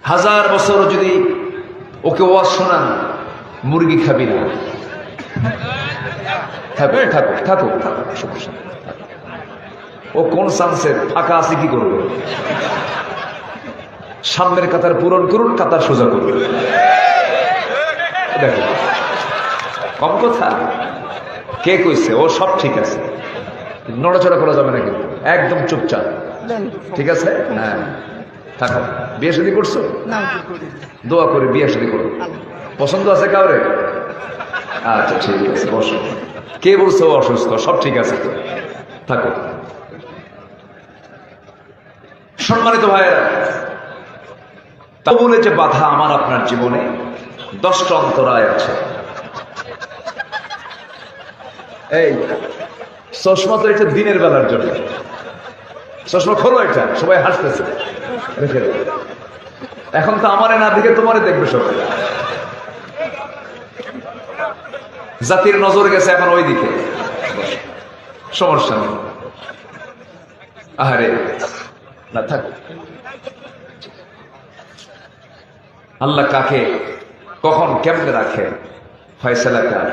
হাজার বছর যদি ওকে ওয়াজ শোনান, মুরগি খাবি না, থাকুক থাকুক থাকুক থাকুক, সমস্যা নেই। ও কোন চান্সের ফাঁকা আছে কি করবে? সামনের কাতার পূরণ করুন, কাতার সোজা করুন। দেখো কম কথা, কে কইছে ও সব ঠিক আছে, নড়াচড়া করা যাবে না কিন্তু, একদম চুপচাপ, ঠিক আছে? হ্যাঁ থাকো। বিয়ে শাদী করছো? দোয়া করে বিয়ে শাদী করো। পছন্দ আছে কাউরে? আচ্ছা ঠিক আছে, বসো। কে বলছো অসুস্থ? সব ঠিক আছে তো, থাকো। সম্মানিত ভাইয়েরা, তা বলে যে বাধা আমার আপনার জীবনে 10টা অন্তরায় আছে। এই চশমা তো এটা দিনের বেলার জন্য, চশমা খোলো, এটা সবাই হাসতেছে, রেখে দেবে। এখন তো আমারে না দেখে তোমারে দেখবে সবাই, জাতির নজর গেছে এখন ওই দিকে, সমস্যা নেই। আহারে না থাক, আল্লাহ কাকে কখন কেমনে রাখে ফয়সালা কার।